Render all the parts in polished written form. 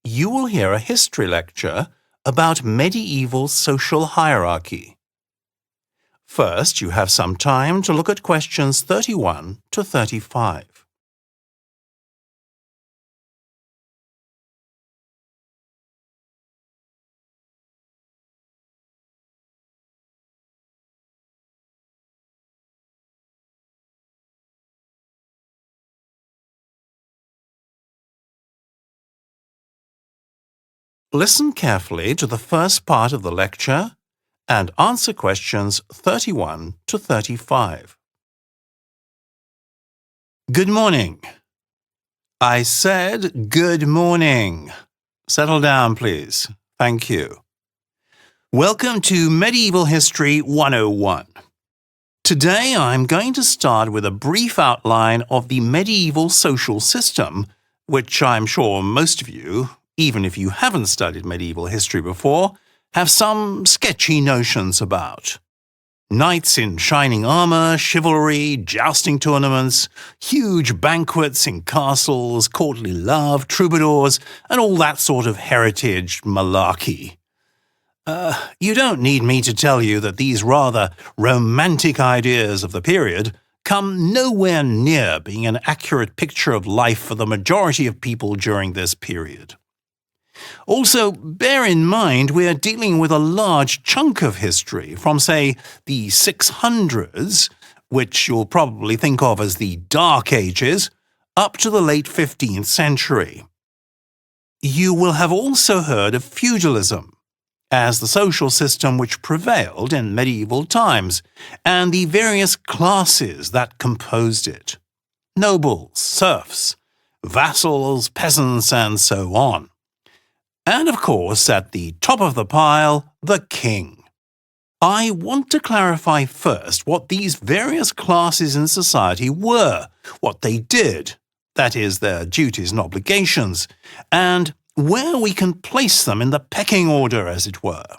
you will hear a history lecture about medieval social hierarchy. First, you have some time to look at questions 31 to 35. Listen carefully to the first part of the lecture and answer questions 31 to 35. Good morning. I said good morning. Settle down, please. Thank you. Welcome to Medieval History 101. Today I'm going to start with a brief outline of the medieval social system, which I'm sure most of you, even if you haven't studied medieval history before, have some sketchy notions about. Knights in shining armor, chivalry, jousting tournaments, huge banquets in castles, courtly love, troubadours, and all that sort of heritage malarkey. You don't need me to tell you that these rather romantic ideas of the period come nowhere near being an accurate picture of life for the majority of people during this period. Also, bear in mind we're dealing with a large chunk of history from, say, the 600s, which you'll probably think of as the Dark Ages, up to the late 15th century. You will have also heard of feudalism as the social system which prevailed in medieval times, and the various classes that composed it: nobles, serfs, vassals, peasants, and so on. And of course, at the top of the pile, the king. I want to clarify first what these various classes in society were, what they did, that is, their duties and obligations, and where we can place them in the pecking order, as it were.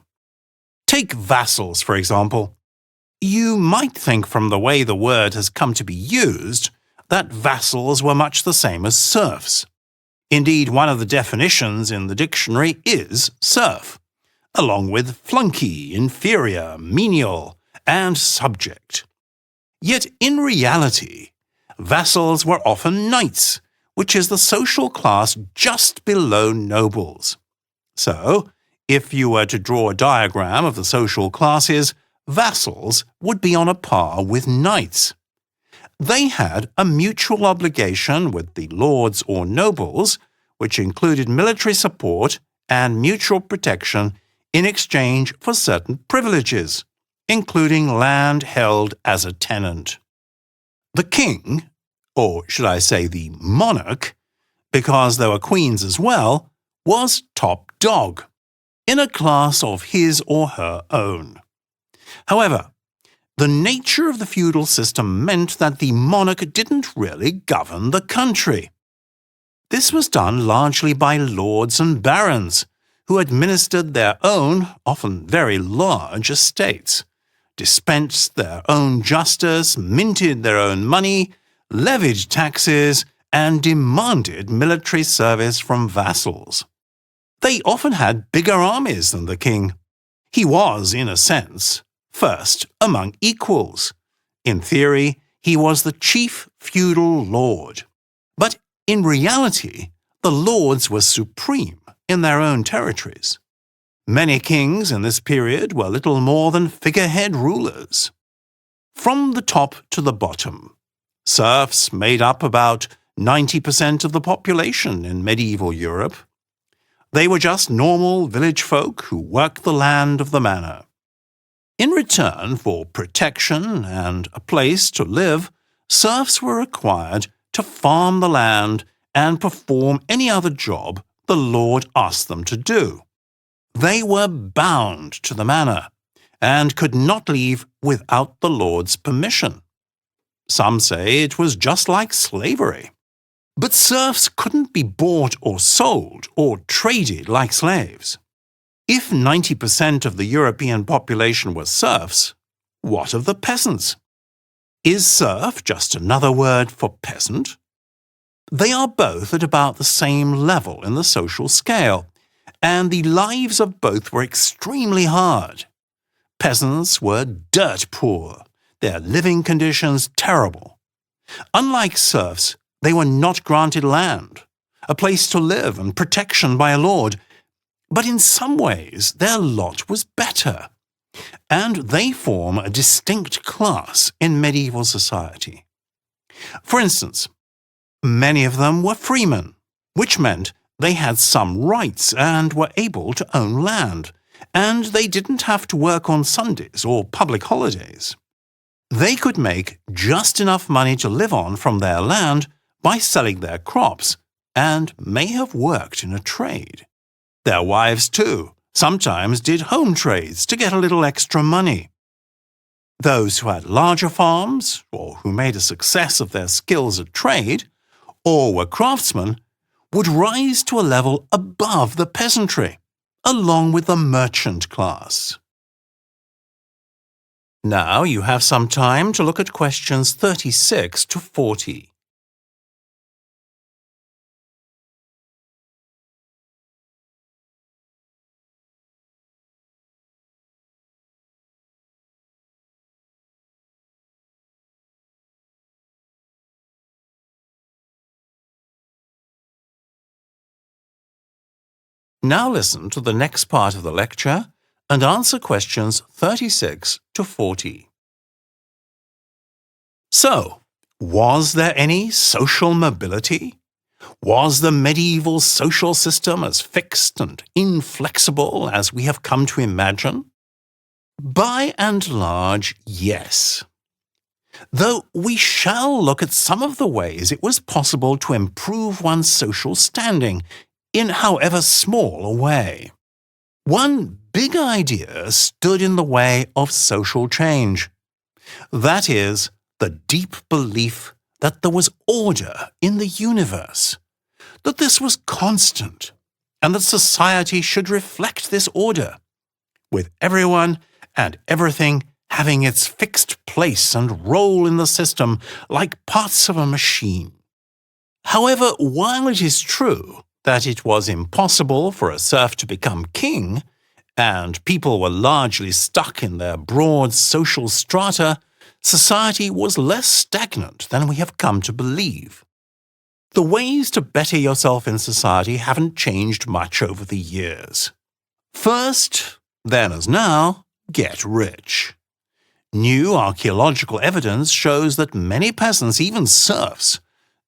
Take vassals, for example. You might think from the way the word has come to be used that vassals were much the same as serfs. Indeed, one of the definitions in the dictionary is serf, along with flunky, inferior, menial, and subject. Yet in reality, vassals were often knights, which is the social class just below nobles. So, if you were to draw a diagram of the social classes, vassals would be on a par with knights. They had a mutual obligation with the lords or nobles, which included military support and mutual protection in exchange for certain privileges, including land held as a tenant. The king, or should I say the monarch, because there were queens as well, was top dog, in a class of his or her own. However, the nature of the feudal system meant that the monarch didn't really govern the country. This was done largely by lords and barons, who administered their own, often very large, estates, dispensed their own justice, minted their own money, levied taxes, and demanded military service from vassals. They often had bigger armies than the king. He was, in a sense, first among equals. In theory, he was the chief feudal lord. But in reality, the lords were supreme in their own territories. Many kings in this period were little more than figurehead rulers. From the top to the bottom, serfs made up about 90% of the population in medieval Europe. They were just normal village folk who worked the land of the manor. In return for protection and a place to live, serfs were required to farm the land and perform any other job the lord asked them to do. They were bound to the manor and could not leave without the lord's permission. Some say it was just like slavery. But serfs couldn't be bought or sold or traded like slaves. If 90% of the European population were serfs, what of the peasants? Is serf just another word for peasant? They are both at about the same level in the social scale, and the lives of both were extremely hard. Peasants were dirt poor, their living conditions terrible. Unlike serfs, they were not granted land, a place to live and protection by a lord, but in some ways their lot was better, and they form a distinct class in medieval society. For instance, many of them were freemen, which meant they had some rights and were able to own land, and they didn't have to work on Sundays or public holidays. They could make just enough money to live on from their land by selling their crops, and may have worked in a trade. Their wives, too, sometimes did home trades to get a little extra money. Those who had larger farms, or who made a success of their skills at trade, or were craftsmen, would rise to a level above the peasantry, along with the merchant class. Now you have some time to look at questions 36 to 40. Now listen to the next part of the lecture and answer questions 36 to 40. So, was there any social mobility? Was the medieval social system as fixed and inflexible as we have come to imagine? By and large, yes. Though we shall look at some of the ways it was possible to improve one's social standing, in however small a way. One big idea stood in the way of social change. That is, the deep belief that there was order in the universe, that this was constant, and that society should reflect this order, with everyone and everything having its fixed place and role in the system like parts of a machine. However, while it is true that it was impossible for a serf to become king, and people were largely stuck in their broad social strata, society was less stagnant than we have come to believe. The ways to better yourself in society haven't changed much over the years. First, then as now, get rich. New archaeological evidence shows that many peasants, even serfs,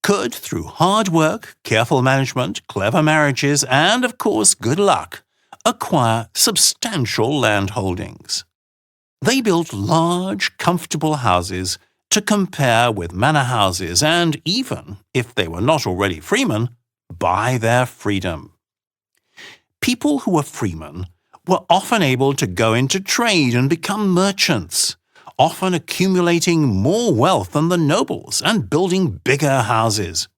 could, through hard work, careful management, clever marriages, and, of course, good luck, acquire substantial land holdings. They built large, comfortable houses to compare with manor houses and even, if they were not already freemen, buy their freedom. People who were freemen were often able to go into trade and become merchants, often accumulating more wealth than the nobles and building bigger houses.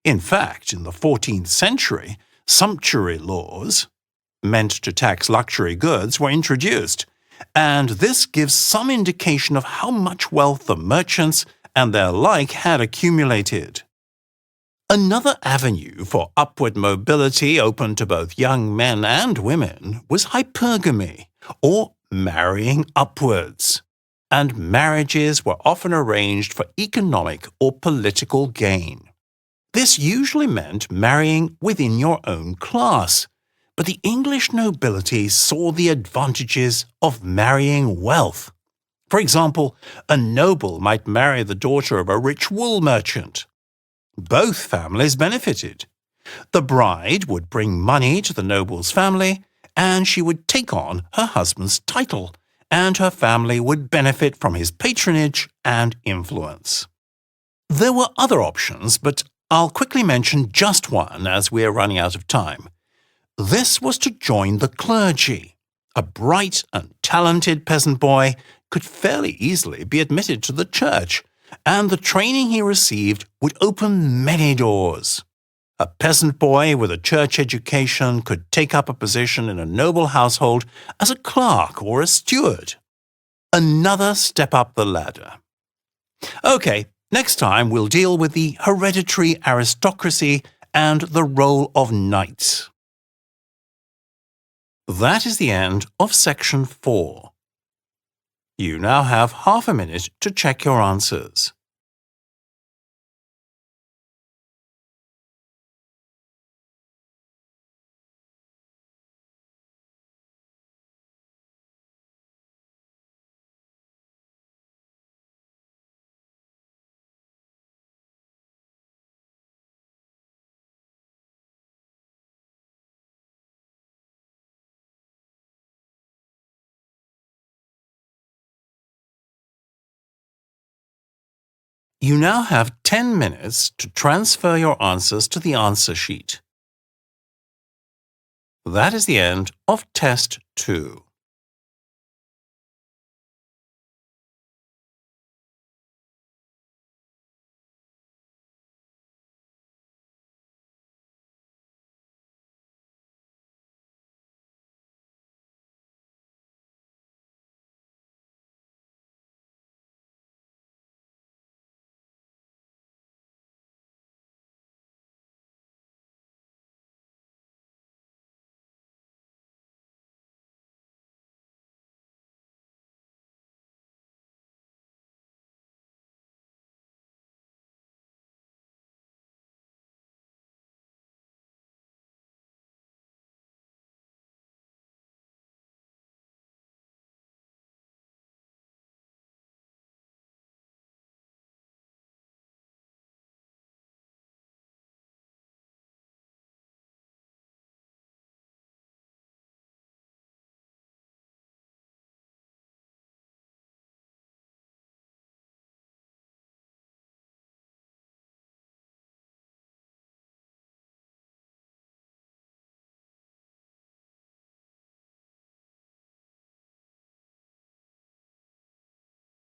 In fact, in the 14th century, sumptuary laws, meant to tax luxury goods, were introduced, and this gives some indication of how much wealth the merchants and their like had accumulated. Another avenue for upward mobility open to both young men and women was hypergamy, or marrying upwards. And marriages were often arranged for economic or political gain. This usually meant marrying within your own class, but the English nobility saw the advantages of marrying wealth. For example, a noble might marry the daughter of a rich wool merchant. Both families benefited. The bride would bring money to the noble's family, and she would take on her husband's title, and her family would benefit from his patronage and influence. There were other options, but I'll quickly mention just one as we are running out of time. This was to join the clergy. A bright and talented peasant boy could fairly easily be admitted to the church, and the training he received would open many doors. A peasant boy with a church education could take up a position in a noble household as a clerk or a steward. Another step up the ladder. Okay, Next time, we'll deal with the hereditary aristocracy and the role of knights. That is the end of section 4. You now have half a minute to check your answers. You now have 10 minutes to transfer your answers to the answer sheet. That is the end of Test 2.